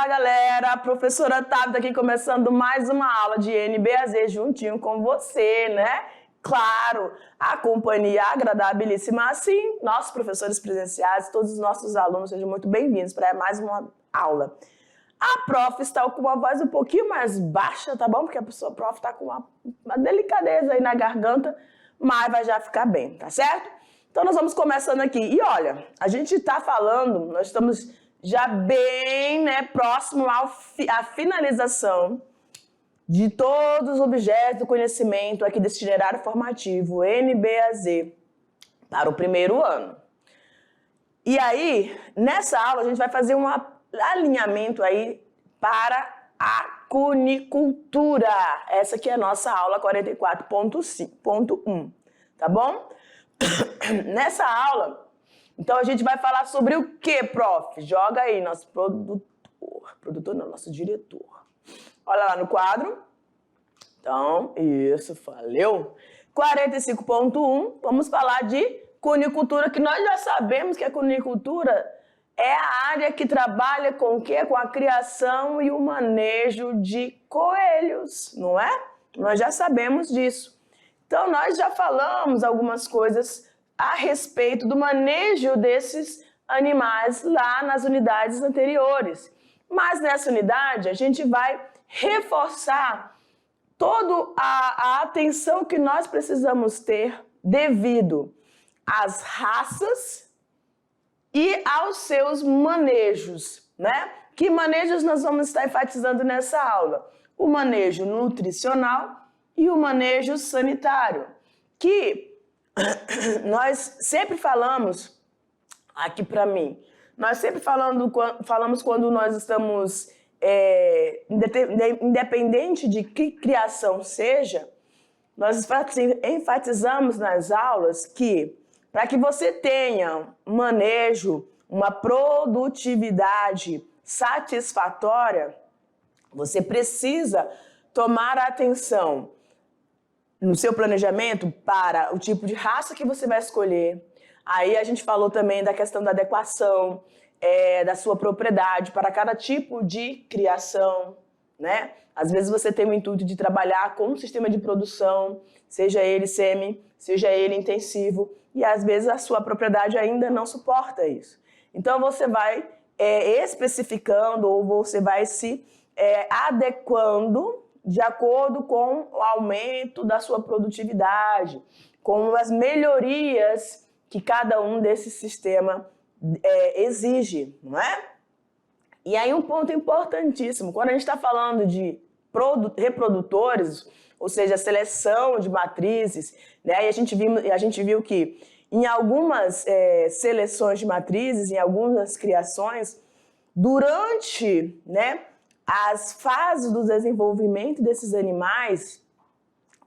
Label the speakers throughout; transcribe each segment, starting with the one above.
Speaker 1: Olá, galera! A professora Tabita aqui começando mais uma aula de NBAZ juntinho com você, né? Claro, a companhia agradabilíssima assim, nossos professores presenciais, todos os nossos alunos, sejam muito bem-vindos para mais uma aula. A prof está com uma voz um pouquinho mais baixa, tá bom? Porque a pessoa prof está com uma delicadeza aí na garganta, mas vai já ficar bem, tá certo? Então nós vamos começando aqui. E olha, a gente está falando, nós estamos já bem, né, próximo à finalização de todos os objetos do conhecimento aqui desse itinerário formativo NBAZ para o primeiro ano. E aí, nessa aula, a gente vai fazer um alinhamento aí para a cunicultura. Essa aqui é a nossa aula 44.1, tá bom? Nessa aula, então a gente vai falar sobre o que, prof? Joga aí, nosso produtor não, nosso diretor. Olha lá no quadro. Então, isso, valeu. 45.1, vamos falar de cunicultura, que nós já sabemos que a cunicultura é a área que trabalha com o quê? Com a criação e o manejo de coelhos, não é? Nós já sabemos disso. Então, nós já falamos algumas coisas a respeito do manejo desses animais lá nas unidades anteriores. Mas nessa unidade, a gente vai reforçar toda a atenção que nós precisamos ter devido às raças e aos seus manejos, né? Que manejos nós vamos estar enfatizando nessa aula? O manejo nutricional e o manejo sanitário, que nós sempre falamos, aqui para mim, nós sempre falamos quando nós estamos, independente de que criação seja, nós enfatizamos nas aulas que, para que você tenha um manejo, uma produtividade satisfatória, você precisa tomar atenção no seu planejamento para o tipo de raça que você vai escolher. Aí a gente falou também da questão da adequação, da sua propriedade para cada tipo de criação, né? Às vezes você tem o intuito de trabalhar com um sistema de produção, seja ele semi, seja ele intensivo, e às vezes a sua propriedade ainda não suporta isso. Então você vai especificando ou você vai se adequando de acordo com o aumento da sua produtividade, com as melhorias que cada um desse sistema exige, não é? E aí um ponto importantíssimo, quando a gente está falando de reprodutores, ou seja, seleção de matrizes, né? E a gente viu que em algumas seleções de matrizes, em algumas criações, durante, né, as fases do desenvolvimento desses animais,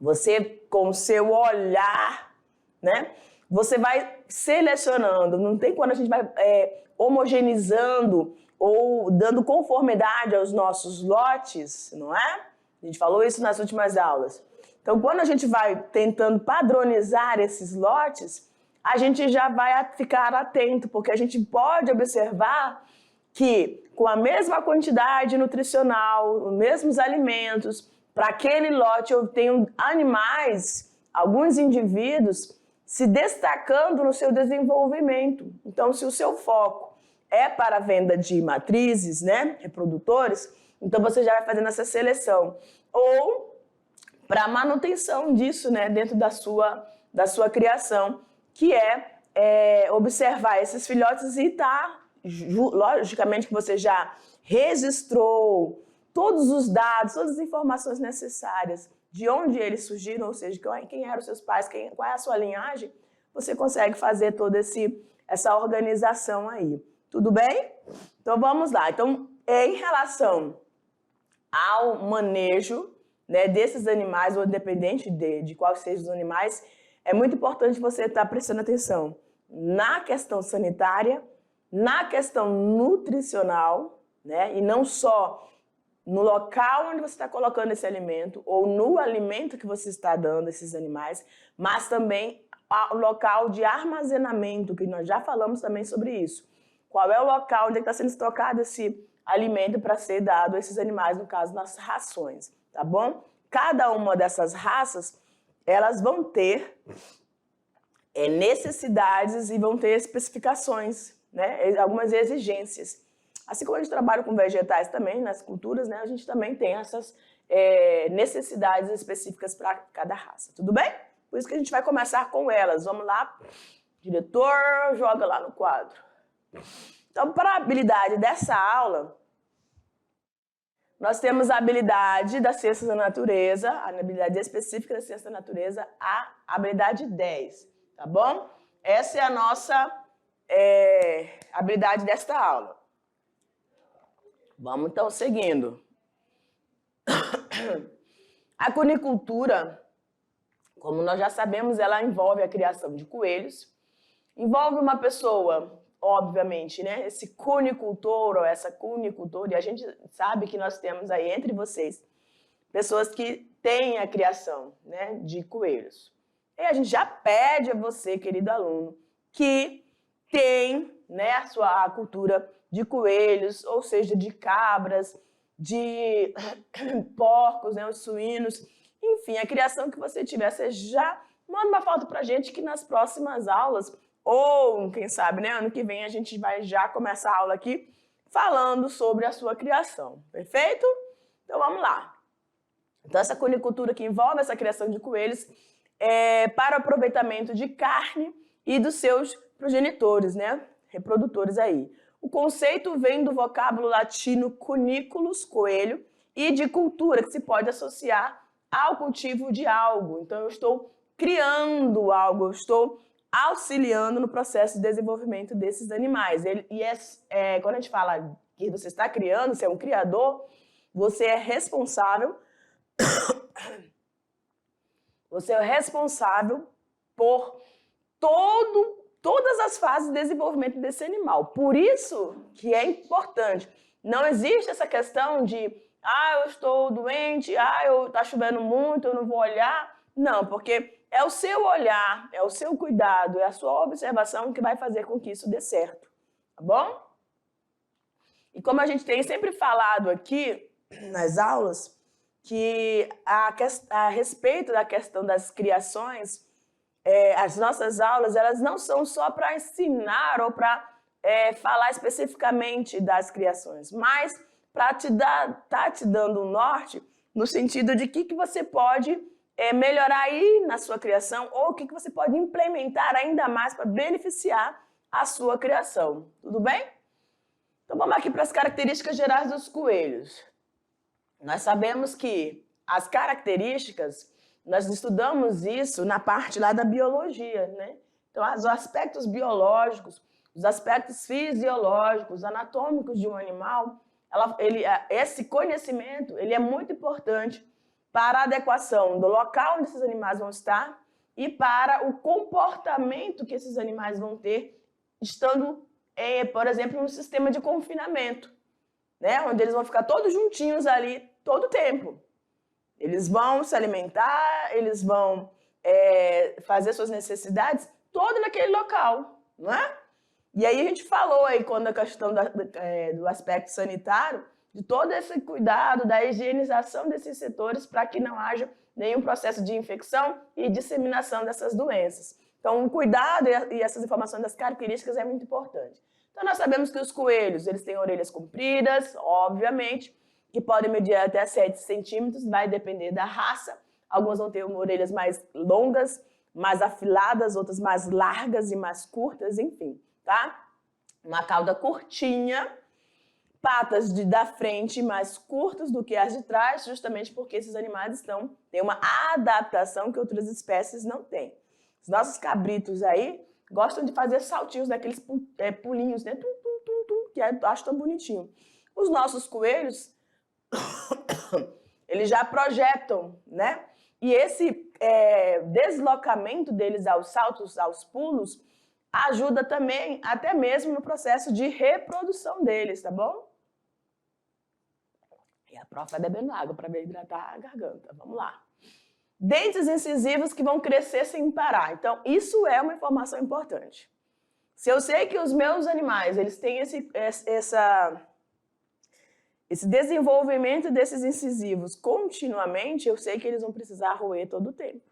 Speaker 1: você, com o seu olhar, né, você vai selecionando. Não tem quando a gente vai homogeneizando ou dando conformidade aos nossos lotes, não é? A gente falou isso nas últimas aulas. Então, quando a gente vai tentando padronizar esses lotes, a gente já vai ficar atento, porque a gente pode observar que com a mesma quantidade nutricional, os mesmos alimentos, para aquele lote eu tenho animais, alguns indivíduos, se destacando no seu desenvolvimento. Então, se o seu foco é para a venda de matrizes, né, reprodutores, então você já vai fazendo essa seleção. Ou para a manutenção disso, né, dentro da sua criação, que observar esses filhotes e logicamente que você já registrou todos os dados, todas as informações necessárias de onde eles surgiram, ou seja, quem eram os seus pais, qual é a sua linhagem, você consegue fazer toda essa organização aí. Tudo bem? Então vamos lá. Então, em relação ao manejo, né, desses animais, ou independente de quais sejam os animais, é muito importante você estar prestando atenção na questão sanitária, na questão nutricional, né, e não só no local onde você está colocando esse alimento ou no alimento que você está dando a esses animais, mas também o local de armazenamento, que nós já falamos também sobre isso. Qual é o local onde está sendo estocado esse alimento para ser dado a esses animais, no caso, nas rações, tá bom? Cada uma dessas raças, elas vão ter necessidades e vão ter especificações, né? Algumas exigências. Assim como a gente trabalha com vegetais também, nas culturas, né? A gente também tem essas necessidades específicas para cada raça, tudo bem? Por isso que a gente vai começar com elas. Vamos lá, diretor, joga lá no quadro. Então, para a habilidade dessa aula, nós temos a habilidade da ciência da natureza, a habilidade específica da ciência da natureza, a habilidade 10, tá bom? Essa é a nossa habilidade desta aula. Vamos então seguindo. A cunicultura, como nós já sabemos, ela envolve a criação de coelhos, envolve uma pessoa, obviamente, né? Esse cunicultor ou essa cunicultora, e a gente sabe que nós temos aí entre vocês pessoas que têm a criação, né, de coelhos. E a gente já pede a você, querido aluno, que tem, né, a cultura de coelhos, ou seja, de cabras, de porcos, né, os suínos, enfim, a criação que você tiver, você já manda uma foto pra gente que nas próximas aulas, ou quem sabe, né, ano que vem a gente vai já começar a aula aqui falando sobre a sua criação, perfeito? Então vamos lá. Então essa cunicultura que envolve essa criação de coelhos é para o aproveitamento de carne e dos seus progenitores, né, reprodutores aí. O conceito vem do vocábulo latino cuniculus, coelho, e de cultura, que se pode associar ao cultivo de algo. Então, eu estou criando algo, eu estou auxiliando no processo de desenvolvimento desses animais. Quando a gente fala que você está criando, você é um criador, você é responsável por todas as fases de desenvolvimento desse animal. Por isso que é importante. Não existe essa questão de eu estou doente, está chovendo muito, eu não vou olhar. Não, porque é o seu olhar, é o seu cuidado, é a sua observação que vai fazer com que isso dê certo. Tá bom? E como a gente tem sempre falado aqui nas aulas, que a respeito da questão das criações, as nossas aulas, elas não são só para ensinar ou para falar especificamente das criações, mas para te dando um norte no sentido de que você pode melhorar aí na sua criação ou o que você pode implementar ainda mais para beneficiar a sua criação. Tudo bem? Então vamos aqui para as características gerais dos coelhos. Nós sabemos que as características, nós estudamos isso na parte lá da biologia, né? Então, os aspectos biológicos, os aspectos fisiológicos, anatômicos de um animal, esse conhecimento ele é muito importante para a adequação do local onde esses animais vão estar e para o comportamento que esses animais vão ter estando, por exemplo, no sistema de confinamento, né? Onde eles vão ficar todos juntinhos ali todo o tempo. Eles vão se alimentar, eles vão fazer suas necessidades todo naquele local, não é? E aí a gente falou aí quando a questão do aspecto sanitário, de todo esse cuidado da higienização desses setores para que não haja nenhum processo de infecção e disseminação dessas doenças. Então, o cuidado e essas informações das características é muito importante. Então, nós sabemos que os coelhos, eles têm orelhas compridas, obviamente, que podem medir até 7 centímetros, vai depender da raça. Algumas vão ter orelhas mais longas, mais afiladas, outras mais largas e mais curtas, enfim, tá? Uma cauda curtinha, patas da frente mais curtas do que as de trás, justamente porque esses animais têm uma adaptação que outras espécies não têm. Os nossos cabritos aí gostam de fazer saltinhos daqueles pulinhos, né? Tum, tum, tum, tum, que eu acho tão bonitinho. Os nossos coelhos, eles já projetam, né? E esse deslocamento deles aos saltos, aos pulos, ajuda também, até mesmo no processo de reprodução deles, tá bom? E a prof vai bebendo água para hidratar a garganta. Vamos lá. Dentes incisivos que vão crescer sem parar. Então, isso é uma informação importante. Se eu sei que os meus animais, eles têm esse desenvolvimento desses incisivos continuamente, eu sei que eles vão precisar roer todo o tempo.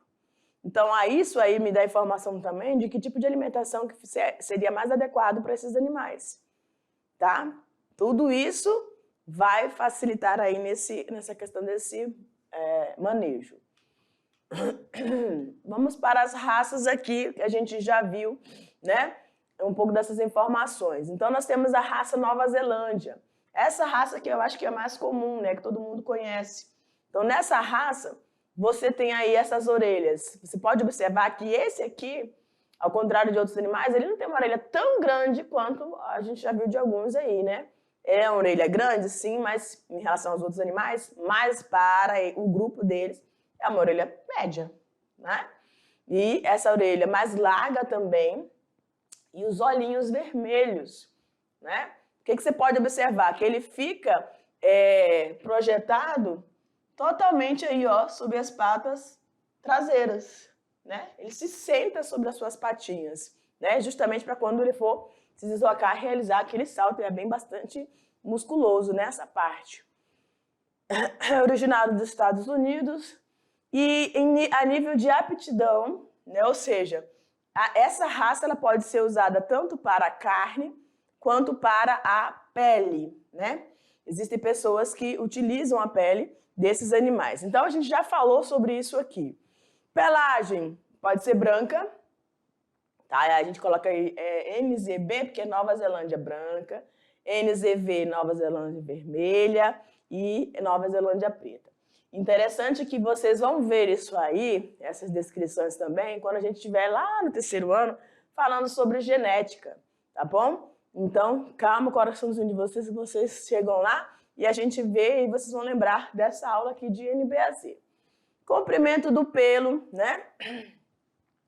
Speaker 1: Então, isso aí me dá informação também de que tipo de alimentação que seria mais adequado para esses animais, tá? Tudo isso vai facilitar aí nessa questão desse manejo. Vamos para as raças aqui, que a gente já viu, né? Um pouco dessas informações. Então, nós temos a raça Nova Zelândia. Essa raça que eu acho que é mais comum, né? Que todo mundo conhece. Então, nessa raça, você tem aí essas orelhas. Você pode observar que esse aqui, ao contrário de outros animais, ele não tem uma orelha tão grande quanto a gente já viu de alguns aí, né? É uma orelha grande, sim, mas em relação aos outros animais, mas para o grupo deles, é uma orelha média, né? E essa orelha mais larga também, e os olhinhos vermelhos, né? O que você pode observar? Que ele fica projetado totalmente aí, ó, sobre as patas traseiras, né? Ele se senta sobre as suas patinhas, né? Justamente para quando ele for se deslocar, realizar aquele salto, ele é bem bastante musculoso nessa parte. É originário dos Estados Unidos e a nível de aptidão, né? Ou seja, essa raça ela pode ser usada tanto para a carne quanto para a pele, né? Existem pessoas que utilizam a pele desses animais. Então, a gente já falou sobre isso aqui. Pelagem pode ser branca, tá? A gente coloca aí NZB, porque é Nova Zelândia branca, NZV, Nova Zelândia vermelha e Nova Zelândia preta. Interessante que vocês vão ver isso aí, essas descrições também, quando a gente estiver lá no terceiro ano, falando sobre genética, tá bom? Então, calma o coraçãozinho de vocês, que vocês chegam lá e a gente vê e vocês vão lembrar dessa aula aqui de NBAC. Comprimento do pelo, né?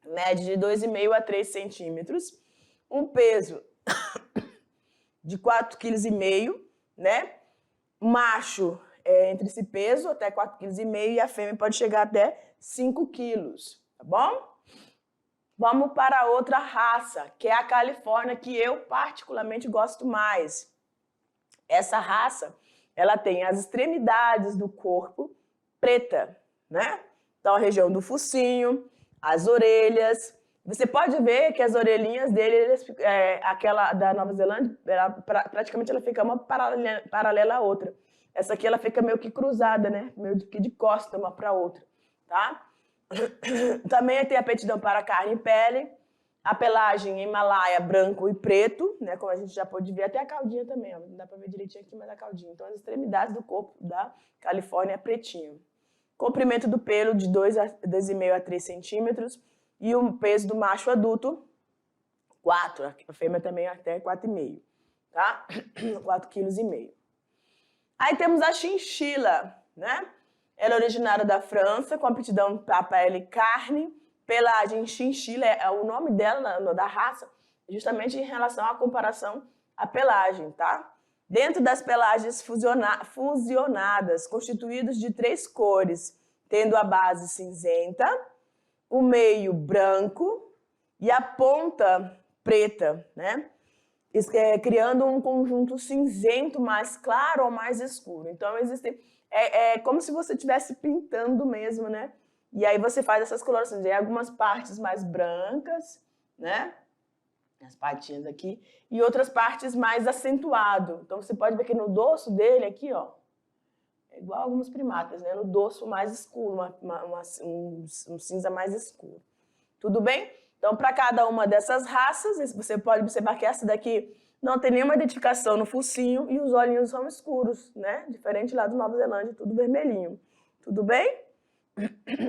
Speaker 1: Média de 2,5 a 3 centímetros. Um peso de 4,5 kg, né? Macho entre esse peso, até 4,5 kg, e a fêmea pode chegar até 5 quilos, tá bom? Vamos para outra raça, que é a Califórnia, que eu particularmente gosto mais. Essa raça, ela tem as extremidades do corpo preta, né? Então, a região do focinho, as orelhas. Você pode ver que as orelhinhas dele, aquela da Nova Zelândia, praticamente ela fica uma paralela à outra. Essa aqui ela fica meio que cruzada, né? Meio que de costa uma para outra, tá? Também tem aptidão para carne e pele, a pelagem Himalaia branco e preto, né? Como a gente já pode ver, até a caudinha também, ó. Não dá para ver direitinho aqui, mas a caudinha. Então, as extremidades do corpo da Califórnia é pretinho. Comprimento do pelo de 2,5 a 3 centímetros e o peso do macho adulto, 4, a fêmea também até 4,5, tá? 4,5 kg. Aí temos a chinchila, né? Ela é originária da França, com aptidão para pele carne, pelagem chinchila, o nome dela, da raça, justamente em relação à comparação à pelagem, tá? Dentro das pelagens fusionadas, constituídos de 3 cores, tendo a base cinzenta, o meio branco e a ponta preta, né? Criando um conjunto cinzento mais claro ou mais escuro. Então, existem... É como se você estivesse pintando mesmo, né? E aí você faz essas colorações. Tem algumas partes mais brancas, né? As patinhas aqui. E outras partes mais acentuado. Então, você pode ver que no dorso dele, aqui, ó, é igual a alguns primatas, né? No dorso mais escuro, um cinza mais escuro. Tudo bem? Então, para cada uma dessas raças, você pode observar que essa daqui não tem nenhuma identificação no focinho e os olhinhos são escuros, né? Diferente lá do Nova Zelândia, tudo vermelhinho. Tudo bem?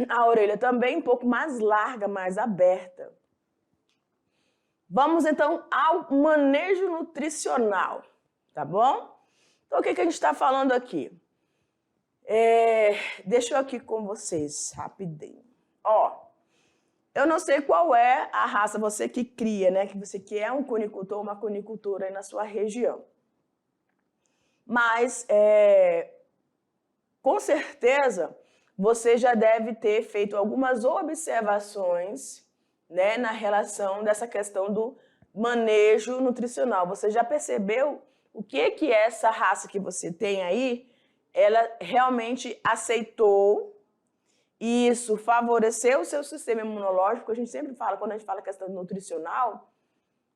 Speaker 1: A orelha também um pouco mais larga, mais aberta. Vamos, então, ao manejo nutricional, tá bom? Então, o que a gente está falando aqui? Deixa eu aqui com vocês, rapidinho. Ó, eu não sei qual é a raça você que cria, né? Que você que é um cunicultor ou uma cunicultora aí na sua região. Mas, com certeza, você já deve ter feito algumas observações, né, na relação dessa questão do manejo nutricional. Você já percebeu o que essa raça que você tem aí, ela realmente aceitou. E isso favoreceu o seu sistema imunológico. A gente sempre fala, quando a gente fala questão nutricional,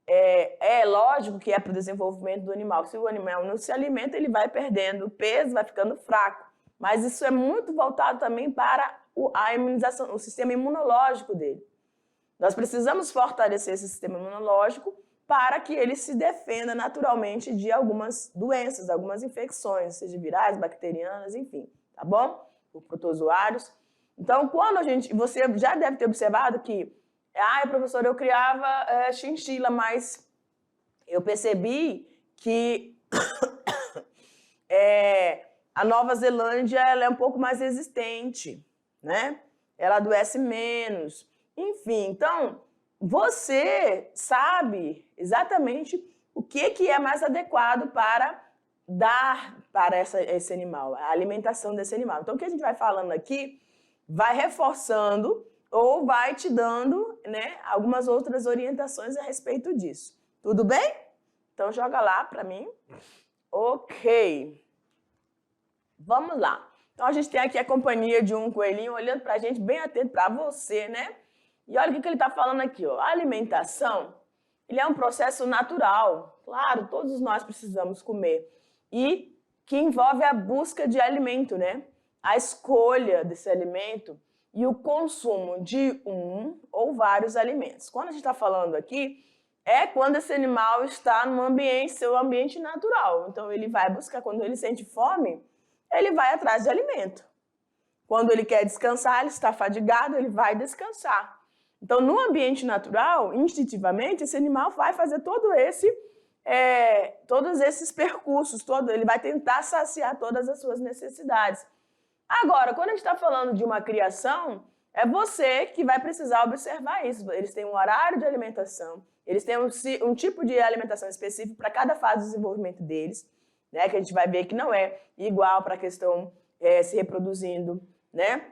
Speaker 1: é lógico que é para o desenvolvimento do animal. Se o animal não se alimenta, ele vai perdendo peso, vai ficando fraco. Mas isso é muito voltado também para a imunização, o sistema imunológico dele. Nós precisamos fortalecer esse sistema imunológico para que ele se defenda naturalmente de algumas doenças, algumas infecções, seja virais, bacterianas, enfim, tá bom? Por protozoários. Então, você já deve ter observado que, professor, eu criava chinchila, mas eu percebi que a Nova Zelândia ela é um pouco mais resistente, né? Ela adoece menos. Enfim, então, você sabe exatamente o que é mais adequado para dar para esse animal, a alimentação desse animal. Então, o que a gente vai falando aqui vai reforçando ou vai te dando, né, algumas outras orientações a respeito disso. Tudo bem? Então, joga lá para mim. Ok. Vamos lá. Então, a gente tem aqui a companhia de um coelhinho olhando para a gente, bem atento para você, né? E olha o que ele está falando aqui, ó. A alimentação, ele é um processo natural. Claro, todos nós precisamos comer. E que envolve a busca de alimento, né? A escolha desse alimento e o consumo de um ou vários alimentos. Quando a gente está falando aqui, é quando esse animal está no ambiente, seu ambiente natural. Então, ele vai buscar, quando ele sente fome, ele vai atrás de alimento. Quando ele quer descansar, ele está fadigado, ele vai descansar. Então, no ambiente natural, instintivamente, esse animal vai fazer todos esses percursos, ele vai tentar saciar todas as suas necessidades. Agora, quando a gente está falando de uma criação, é você que vai precisar observar isso. Eles têm um horário de alimentação, eles têm um tipo de alimentação específico para cada fase do desenvolvimento deles, né, que a gente vai ver que não é igual para a questão se reproduzindo, né,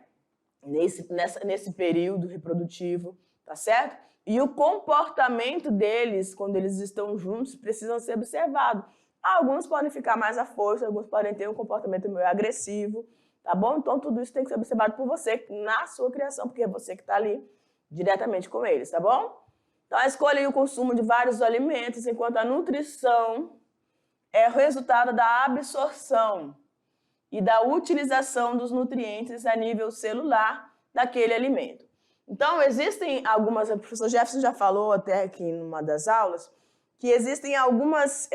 Speaker 1: nesse período reprodutivo, tá certo? E o comportamento deles, quando eles estão juntos, precisam ser observados. Alguns podem ficar mais à força, alguns podem ter um comportamento meio agressivo, tá bom? Então, tudo isso tem que ser observado por você na sua criação, porque é você que está ali diretamente com eles, tá bom? Então, a escolha e o consumo de vários alimentos, enquanto a nutrição é o resultado da absorção e da utilização dos nutrientes a nível celular daquele alimento. Então, existem algumas, o professor Jefferson já falou até aqui em uma das aulas, que existem algumas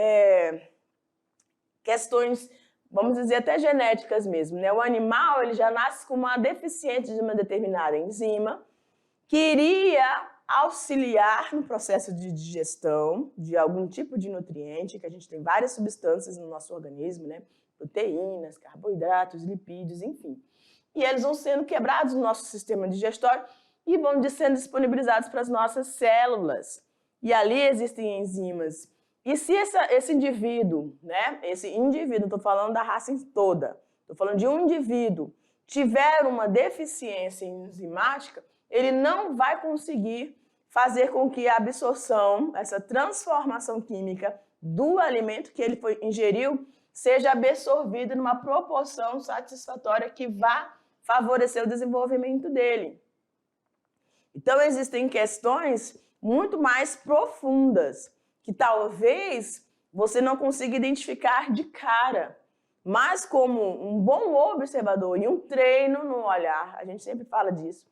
Speaker 1: questões, vamos dizer, até genéticas mesmo, né? O animal ele já nasce com uma deficiência de uma determinada enzima que iria auxiliar no processo de digestão de algum tipo de nutriente, que a gente tem várias substâncias no nosso organismo, né? Proteínas, carboidratos, lipídios, enfim. E eles vão sendo quebrados no nosso sistema digestório e vão sendo disponibilizados para as nossas células. E ali existem enzimas. E se esse indivíduo, né? Esse indivíduo, estou falando da raça toda, estou falando de um indivíduo, tiver uma deficiência enzimática, ele não vai conseguir fazer com que a absorção, essa transformação química do alimento que ele ingeriu, seja absorvida numa proporção satisfatória que vá favorecer o desenvolvimento dele. Então, existem questões muito mais profundas, que talvez você não consiga identificar de cara, mas como um bom observador e um treino no olhar, a gente sempre fala disso,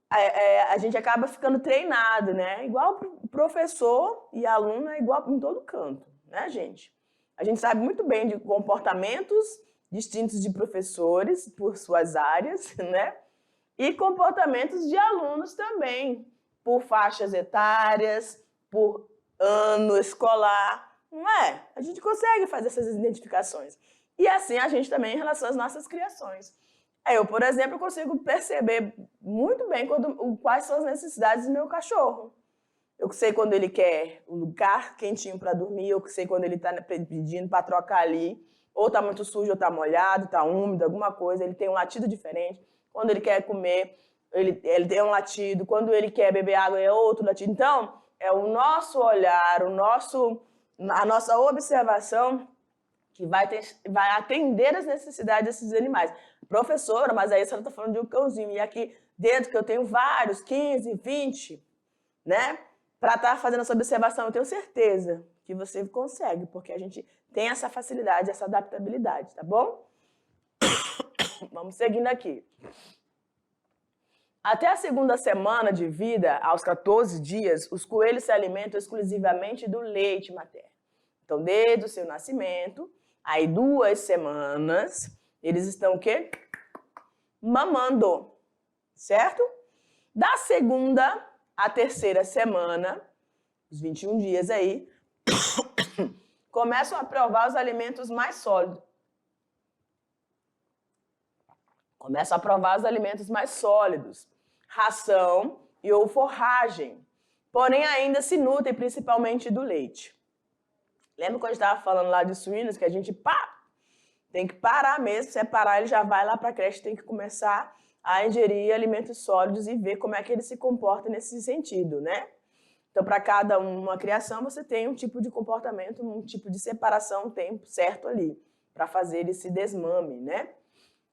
Speaker 1: a gente acaba ficando treinado, né? Igual professor e aluno é igual em todo canto, né, gente? A gente sabe muito bem de comportamentos distintos de professores por suas áreas, né? E comportamentos de alunos também, por faixas etárias, por ano escolar, não é? A gente consegue fazer essas identificações. E assim a gente também em relação às nossas criações. Eu, por exemplo, consigo perceber muito bem quais são as necessidades do meu cachorro. Eu sei quando ele quer um lugar quentinho para dormir, eu sei quando ele está pedindo para trocar ali, ou está muito sujo, ou está molhado, está úmido, alguma coisa, ele tem um latido diferente. Quando ele quer comer, ele tem um latido. Quando ele quer beber água, é outro latido. Então, é o nosso olhar, o nosso a nossa observação que vai atender as necessidades desses animais. Professora, mas aí você está falando de um cãozinho, e aqui dentro que eu tenho vários, 15, 20, né? Para estar fazendo essa observação, eu tenho certeza que você consegue, porque a gente tem essa facilidade, essa adaptabilidade, tá bom? Vamos seguindo aqui. Até a segunda semana de vida, aos 14 dias, os coelhos se alimentam exclusivamente do leite materno. Então, desde o seu nascimento, aí 2 semanas, eles estão o quê? Mamando, certo? Da segunda à terceira semana, os 21 dias aí, começam a provar os alimentos mais sólidos. Começam a provar os alimentos mais sólidos, ração e ou forragem. Porém, ainda se nutrem principalmente do leite. Lembra quando a gente estava falando lá de suínos, que a gente tem que parar mesmo, separar, ele já vai lá para a creche, tem que começar a ingerir alimentos sólidos e ver como é que ele se comporta nesse sentido, né? Então, para cada uma criação, você tem um tipo de comportamento, um tipo de separação, um tempo certo ali, para fazer esse desmame, né?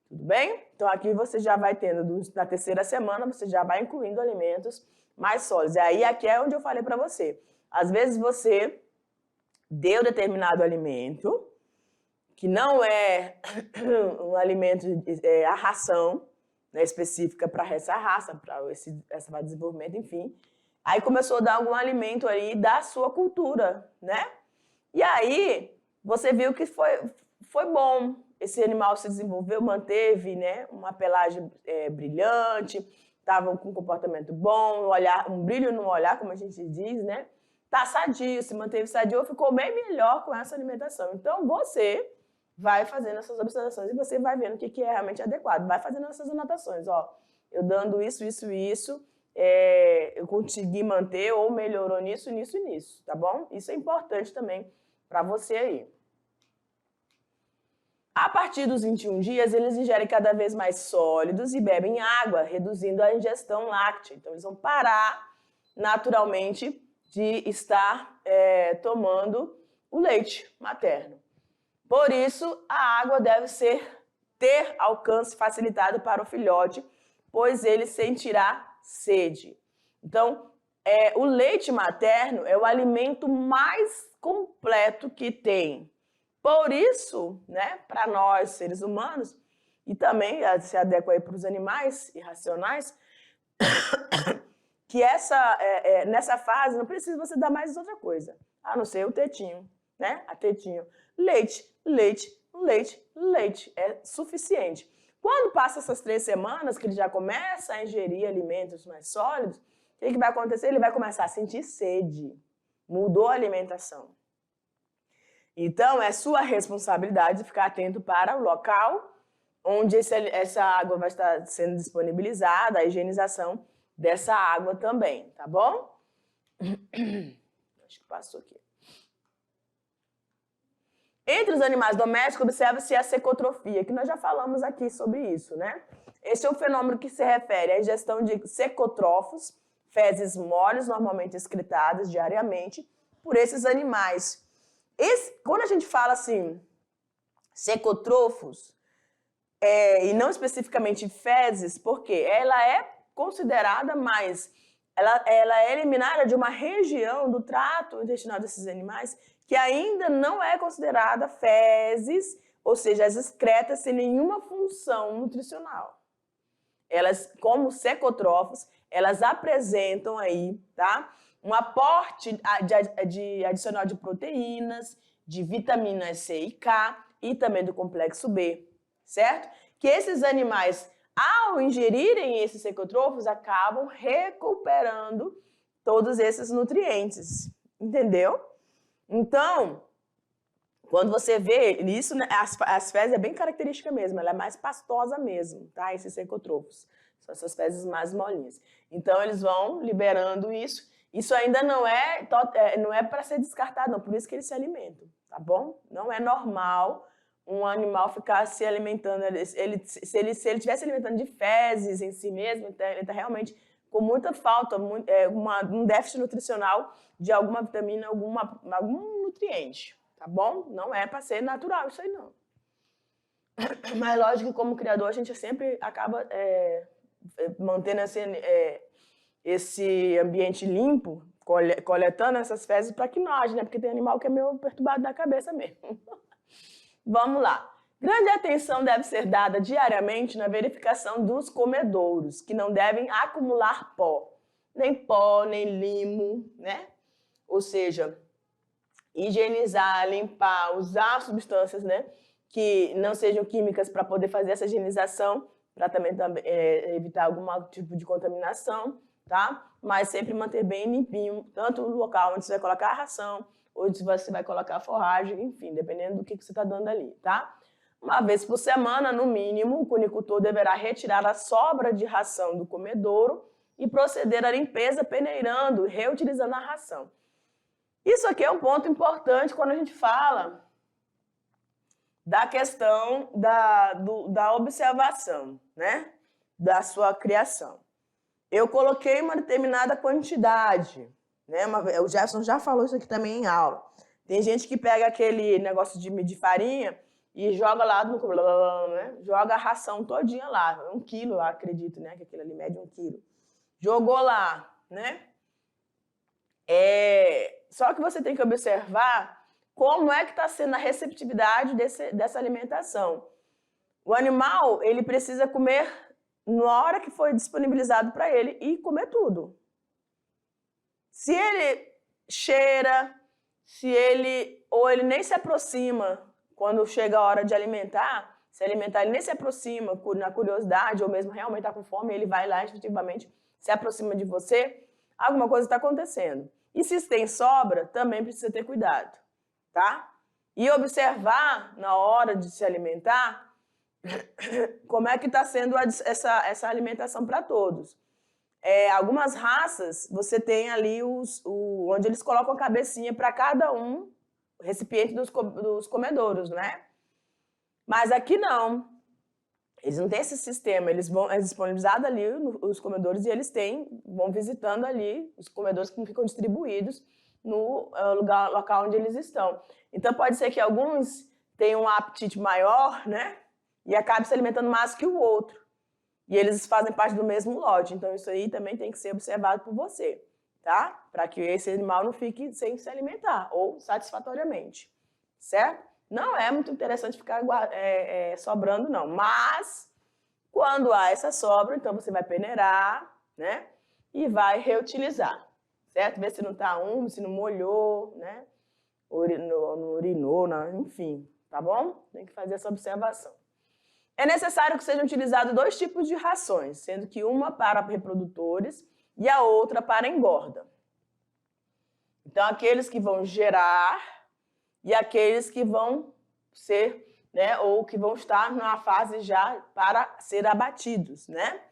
Speaker 1: Tudo bem? Então, aqui você já vai tendo, na terceira semana, você já vai incluindo alimentos mais sólidos. E aí, aqui é onde eu falei para você. Às vezes, você deu determinado alimento, que não é um alimento, a ração, né, específica para essa raça, para esse desenvolvimento, enfim. Aí começou a dar algum alimento aí da sua cultura, né? E aí você viu que foi bom. Esse animal se desenvolveu, manteve, né, uma pelagem brilhante, estava com um comportamento bom, um brilho no olhar, como a gente diz, né? Tá sadio, se manteve sadio, ficou bem melhor com essa alimentação. Então você vai fazendo essas observações e você vai vendo o que é realmente adequado. Vai fazendo essas anotações, ó. Eu dando isso, eu consegui manter ou melhorou nisso, nisso e nisso, tá bom? Isso é importante também para você aí. A partir dos 21 dias, eles ingerem cada vez mais sólidos e bebem água, reduzindo a ingestão láctea. Então, eles vão parar naturalmente de estar tomando o leite materno. Por isso, a água deve ter alcance facilitado para o filhote, pois ele sentirá sede. Então, o leite materno é o alimento mais completo que tem. Por isso, né, para nós, seres humanos, e também se adequa aí para os animais irracionais, que nessa fase não precisa você dar mais outra coisa, a não ser o tetinho, né? A tetinho. Leite, leite, leite, leite. É suficiente. Quando passa essas 3 semanas, que ele já começa a ingerir alimentos mais sólidos, o que vai acontecer? Ele vai começar a sentir sede. Mudou a alimentação. Então, é sua responsabilidade ficar atento para o local onde essa água vai estar sendo disponibilizada, a higienização dessa água também, tá bom? Acho que passou aqui. Entre os animais domésticos, observa-se a secotrofia, que nós já falamos aqui sobre isso, né? Esse é um fenômeno que se refere à ingestão de secotrófos, fezes moles, normalmente excretadas diariamente, por esses animais. Quando a gente fala assim, secotrófos, e não especificamente fezes, porque ela é considerada mais, ela é eliminada de uma região do trato intestinal desses animais que ainda não é considerada fezes, ou seja, as excretas sem nenhuma função nutricional. Elas, como secotrófos, elas apresentam aí, tá? Um aporte adicional de proteínas, de vitaminas C e K e também do complexo B, certo? Que esses animais, ao ingerirem esses secotrófos, acabam recuperando todos esses nutrientes, entendeu? Então, quando você vê isso, as fezes é bem característica mesmo, ela é mais pastosa mesmo, tá? Esses secotrófos, são essas fezes mais molinhas. Então, eles vão liberando isso. Isso ainda não é para ser descartado, não, por isso que eles se alimentam, tá bom? Não é normal um animal ficar se alimentando, se ele estiver se alimentando de fezes em si mesmo, então ele está realmente com muita falta, um déficit nutricional de alguma vitamina, algum nutriente, tá bom? Não é para ser natural isso aí, não. Mas lógico que como criador a gente sempre acaba mantendo esse ambiente limpo, coletando essas fezes para que não haja, né? Porque tem animal que é meio perturbado da cabeça mesmo. Vamos lá. Grande atenção deve ser dada diariamente na verificação dos comedouros, que não devem acumular pó, nem limo, né? Ou seja, higienizar, limpar, usar substâncias, né, que não sejam químicas para poder fazer essa higienização, para também evitar algum tipo de contaminação, tá? Mas sempre manter bem limpinho, tanto o local onde você vai colocar a ração, onde você vai colocar a forragem, enfim, dependendo do que você está dando ali, tá? Uma vez por semana, no mínimo, o cunicultor deverá retirar a sobra de ração do comedouro e proceder à limpeza peneirando, reutilizando a ração. Isso aqui é um ponto importante quando a gente fala da questão da observação, né? Da sua criação. Eu coloquei uma determinada quantidade, né? O Jefferson já falou isso aqui também em aula. Tem gente que pega aquele negócio de medir farinha e joga lá no... né? Joga a ração todinha lá, 1 quilo, acredito, né? Que aquilo ali mede 1 quilo. Jogou lá, né? Só que você tem que observar como é que está sendo a receptividade dessa alimentação. O animal, ele precisa comer na hora que foi disponibilizado para ele e comer tudo. Se ele cheira, ou ele nem se aproxima quando chega a hora de alimentar, se alimentar, ele nem se aproxima na curiosidade ou mesmo realmente está com fome, ele vai lá instintivamente, se aproxima de você, alguma coisa está acontecendo. E se tem sobra, também precisa ter cuidado, tá? E observar, na hora de se alimentar, como é que está sendo essa alimentação para todos. Algumas raças, você tem ali onde eles colocam a cabecinha para cada um, o recipiente dos comedouros, né? Mas aqui não. Eles não têm esse sistema, eles vão disponibilizados ali os comedouros e eles vão visitando ali os comedouros que ficam distribuídos no local onde eles estão. Então pode ser que alguns tenham um apetite maior, né? E acabem se alimentando mais que o outro. E eles fazem parte do mesmo lote. Então isso aí também tem que ser observado por você, tá? Para que esse animal não fique sem se alimentar ou satisfatoriamente, certo? Não é muito interessante ficar sobrando, não. Mas, quando há essa sobra, então você vai peneirar, né? E vai reutilizar, certo? Ver se não está úmido, se não molhou, né? Não urinou, enfim, tá bom? Tem que fazer essa observação. É necessário que sejam utilizados 2 tipos de rações, sendo que uma para reprodutores e a outra para engorda. Então, aqueles que vão gerar e aqueles que vão ser, né, ou que vão estar na fase já para ser abatidos, né?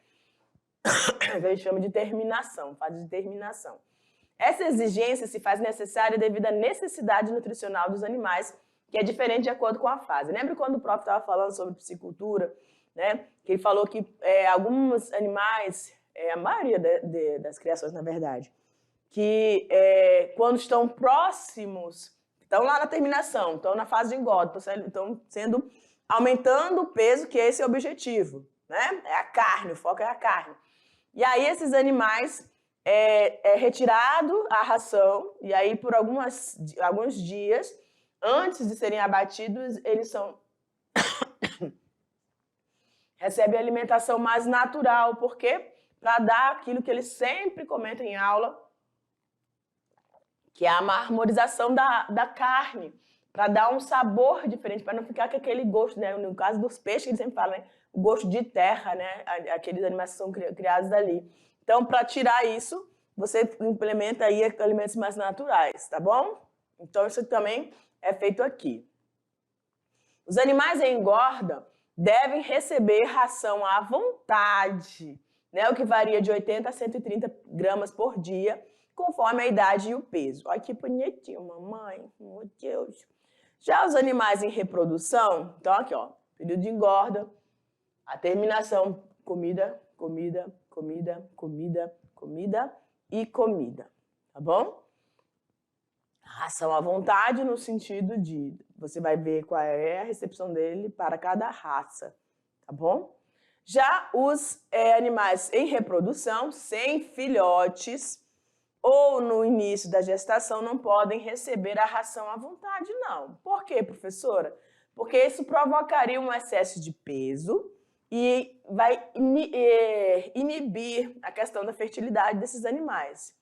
Speaker 1: A gente chama de terminação, fase de terminação. Essa exigência se faz necessária devido à necessidade nutricional dos animais, que é diferente de acordo com a fase. Lembra quando o prof estava falando sobre piscicultura, né? Que ele falou que alguns animais, a maioria das criações, na verdade, que quando estão próximos, estão lá na terminação, estão na fase de engorda, estão aumentando o peso, que esse é o objetivo, né? É a carne, o foco é a carne. E aí esses animais é retirado a ração, e aí por alguns dias, antes de serem abatidos, eles recebem a alimentação mais natural, porque para dar aquilo que eles sempre comentam em aula, que é a marmorização da carne, para dar um sabor diferente, para não ficar com aquele gosto, né? No caso dos peixes, eles sempre falam, né? O gosto de terra, né? Aqueles animais que são criados dali. Então, para tirar isso, você implementa aí alimentos mais naturais, tá bom? Então, isso também é feito aqui. Os animais em engorda devem receber ração à vontade, né? O que varia de 80 a 130 gramas por dia, conforme a idade e o peso. Olha que bonitinho, mamãe. Meu Deus. Já os animais em reprodução, então aqui, ó, período de engorda, a terminação, comida, comida, comida, comida, comida e comida, tá bom? Ração à vontade no sentido de você vai ver qual é a recepção dele para cada raça, tá bom? Já os animais em reprodução, sem filhotes ou no início da gestação, não podem receber a ração à vontade, não. Por quê, professora? Porque isso provocaria um excesso de peso e vai inibir a questão da fertilidade desses animais.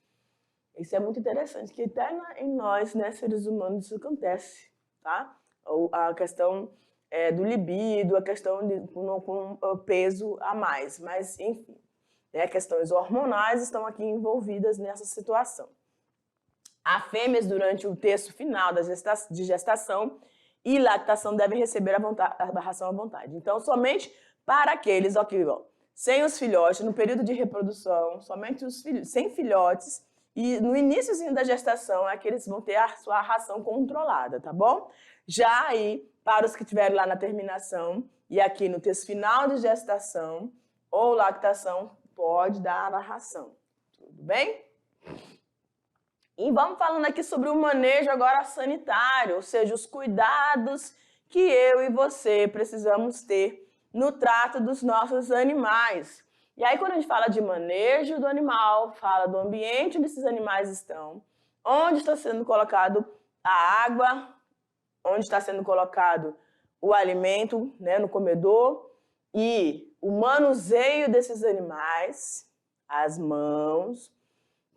Speaker 1: Isso é muito interessante, que até em nós, né, seres humanos, isso acontece, tá? A questão do libido, a questão com peso a mais, mas enfim, né, questões hormonais estão aqui envolvidas nessa situação. As fêmeas, durante o terço final de gestação e lactação, devem receber a ração à vontade. Então, somente para aqueles, aqui, ó, sem os filhotes, no período de reprodução, somente os sem filhotes, e no iníciozinho da gestação é que eles vão ter a sua ração controlada, tá bom? Já aí, para os que estiverem lá na terminação e aqui no terço final de gestação ou lactação, pode dar a ração. Tudo bem? E vamos falando aqui sobre o manejo agora sanitário, ou seja, os cuidados que eu e você precisamos ter no trato dos nossos animais. E aí, quando a gente fala de manejo do animal, fala do ambiente onde esses animais estão, onde está sendo colocado a água, onde está sendo colocado o alimento, né, no comedor, e o manuseio desses animais, as mãos,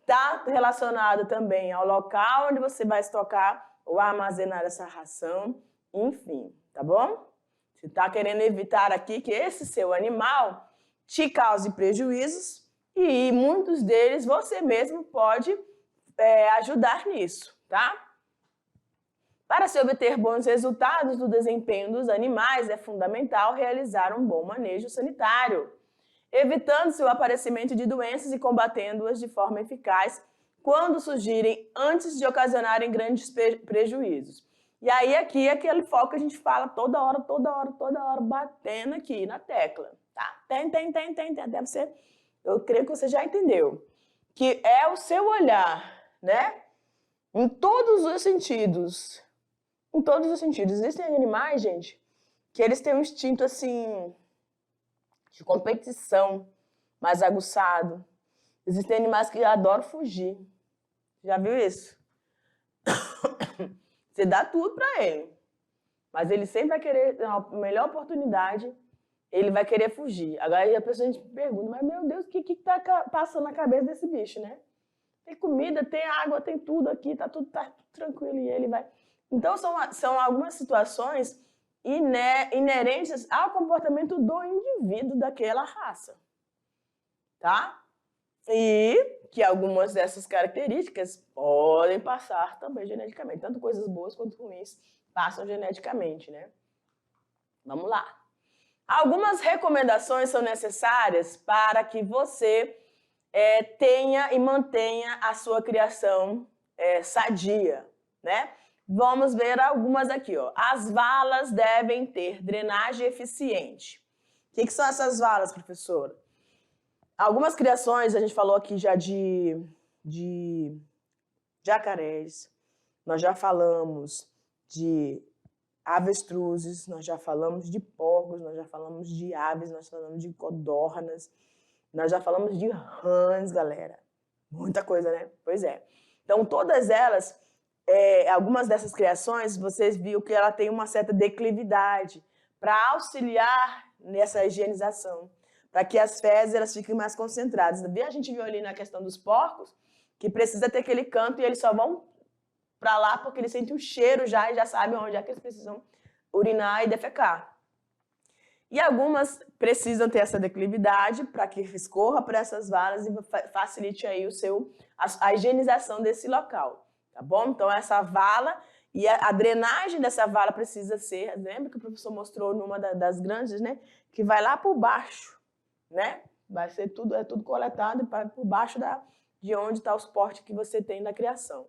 Speaker 1: está relacionado também ao local onde você vai estocar ou armazenar essa ração, enfim, tá bom? Você está querendo evitar aqui que esse seu animal te cause prejuízos e muitos deles você mesmo pode ajudar nisso, tá? Para se obter bons resultados do desempenho dos animais, é fundamental realizar um bom manejo sanitário, evitando-se o aparecimento de doenças e combatendo-as de forma eficaz quando surgirem antes de ocasionarem grandes prejuízos. E aí aqui é aquele foco que a gente fala toda hora, batendo aqui na tecla. Tá? Deve ser, eu creio que você já entendeu, que é o seu olhar, né? Em todos os sentidos. Em todos os sentidos. Existem animais, gente, que eles têm um instinto, assim, de competição mais aguçado. Existem animais que adoram fugir. Já viu isso? Você dá tudo para ele, mas ele sempre vai querer, na melhor oportunidade, ele vai querer fugir. Agora a pessoa, a gente pergunta, mas meu Deus, o que está passando na cabeça desse bicho, né? Tem comida, tem água, tem tudo aqui, tá tudo tranquilo e ele vai... Então são algumas situações inerentes ao comportamento do indivíduo daquela raça, tá? E que algumas dessas características podem passar também geneticamente. Tanto coisas boas quanto ruins passam geneticamente, né? Vamos lá. Algumas recomendações são necessárias para que você tenha e mantenha a sua criação sadia, né? Vamos ver algumas aqui, ó. As valas devem ter drenagem eficiente. O que são essas valas, professora? Algumas criações, a gente falou aqui já de jacarés, nós já falamos de avestruzes, nós já falamos de porcos, nós já falamos de aves, nós falamos de codornas, nós já falamos de rãs, galera. Muita coisa, né? Pois é. Então, todas elas, algumas dessas criações, vocês viram que ela tem uma certa declividade para auxiliar nessa higienização, para que as fezes elas fiquem mais concentradas. A gente viu ali na questão dos porcos, que precisa ter aquele canto e eles só vão para lá porque eles sentem o cheiro já e já sabem onde é que eles precisam urinar e defecar. E algumas precisam ter essa declividade para que escorra por essas valas e facilite aí a higienização desse local, tá bom? Então essa vala e a drenagem dessa vala precisa ser, lembra que o professor mostrou numa das grandes, né? Que vai lá por baixo, né? Vai ser tudo coletado por baixo de onde está o suporte que você tem na criação.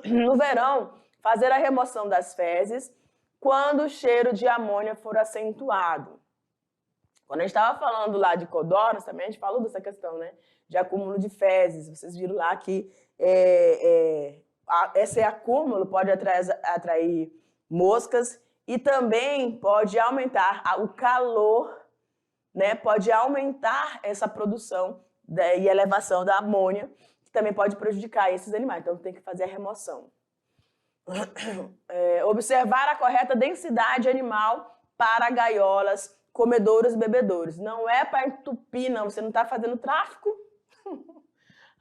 Speaker 1: No verão, fazer a remoção das fezes quando o cheiro de amônia for acentuado. Quando a gente estava falando lá de codornas, também a gente falou dessa questão, né? De acúmulo de fezes. Vocês viram lá que esse acúmulo pode atrair moscas e também pode aumentar o calor, né? Pode aumentar essa produção e elevação da amônia, que também pode prejudicar esses animais. Então, tem que fazer a remoção. Observar a correta densidade animal para gaiolas, comedouros, bebedouros. Não é para entupir, não. Você não está fazendo tráfico?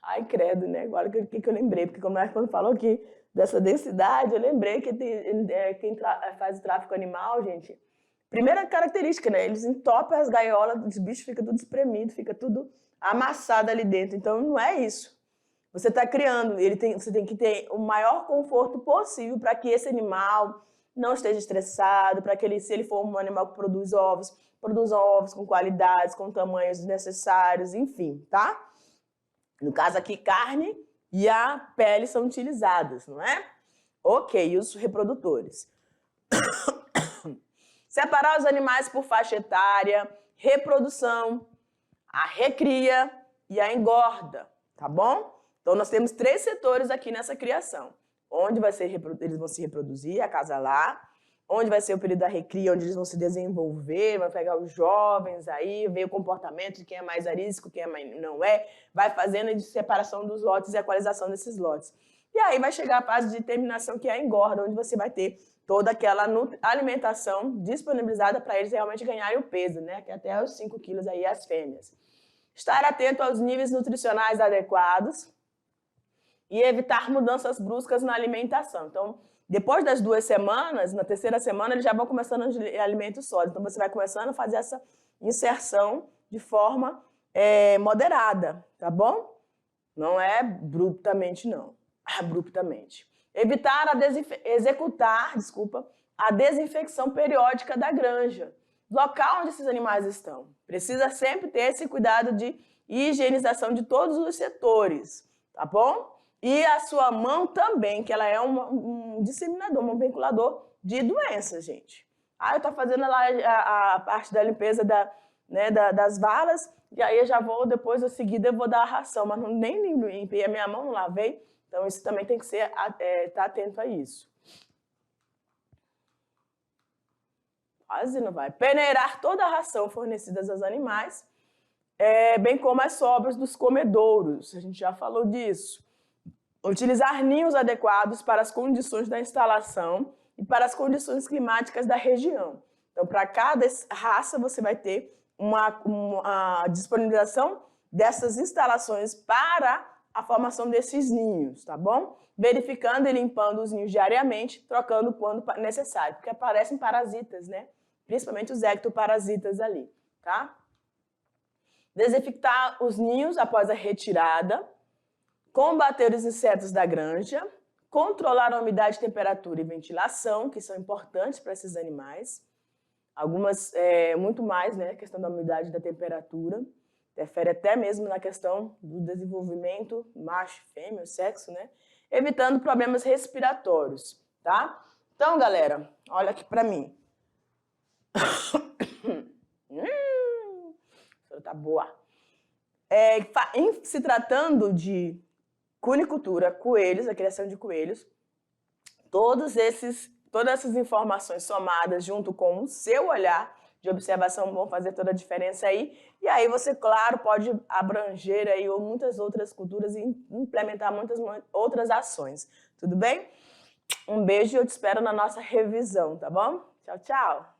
Speaker 1: Ai, credo, né? Agora que eu lembrei, porque quando falou aqui dessa densidade, eu lembrei que quem faz o tráfico animal, gente, primeira característica, né? Eles entopem as gaiolas, os bichos ficam tudo espremido, fica tudo amassado ali dentro. Então, não é isso. Você está criando, você tem que ter o maior conforto possível para que esse animal não esteja estressado, para que se ele for um animal que produza ovos com qualidades, com tamanhos necessários, enfim, tá? No caso aqui, carne e a pele são utilizadas, não é? Ok, e os reprodutores. Separar os animais por faixa etária, reprodução, a recria e a engorda, tá bom? Então, nós temos 3 setores aqui nessa criação. Onde eles vão se reproduzir, acasalar, onde vai ser o período da recria, onde eles vão se desenvolver, vai pegar os jovens aí, ver o comportamento de quem é mais arisco, quem não é, vai fazendo a separação dos lotes e a equalização desses lotes. E aí vai chegar a fase de terminação, que é a engorda, onde você vai ter toda aquela alimentação disponibilizada para eles realmente ganharem o peso, né? Que até os 5 quilos aí as fêmeas. Estar atento aos níveis nutricionais adequados e evitar mudanças bruscas na alimentação. Então, depois das 2 semanas, na 3ª semana, eles já vão começando a alimentos sólidos. Então, você vai começando a fazer essa inserção de forma moderada, tá bom? Não é abruptamente, não. Abruptamente. Evitar executar a desinfecção periódica da granja. Local onde esses animais estão. Precisa sempre ter esse cuidado de higienização de todos os setores, tá bom? E a sua mão também, que ela é um disseminador, um veiculador de doenças, gente. Eu estou fazendo lá a parte da limpeza das valas, e aí eu já vou, depois, em seguida, eu vou dar a ração, mas nem limpei a minha mão, não lavei. Então, isso também tem que ser, tá atento a isso. Quase não vai. Peneirar toda a ração fornecida aos animais, bem como as sobras dos comedouros. A gente já falou disso. Utilizar ninhos adequados para as condições da instalação e para as condições climáticas da região. Então, para cada raça, você vai ter uma disponibilização dessas instalações para a formação desses ninhos, tá bom? Verificando e limpando os ninhos diariamente, trocando quando necessário, porque aparecem parasitas, né? Principalmente os ectoparasitas ali, tá? Desinfectar os ninhos após a retirada, combater os insetos da granja, controlar a umidade, temperatura e ventilação, que são importantes para esses animais. Algumas, muito mais, né? A questão da umidade e da temperatura. Interfere até mesmo na questão do desenvolvimento macho, fêmea, sexo, né? Evitando problemas respiratórios, tá? Então, galera, olha aqui pra mim. Tá boa. Se tratando de cunicultura, coelhos, a criação de coelhos, todas essas informações somadas junto com o seu olhar de observação vão fazer toda a diferença aí. E aí você, claro, pode abranger aí muitas outras culturas e implementar muitas outras ações. Tudo bem? Um beijo e eu te espero na nossa revisão, tá bom? Tchau, tchau!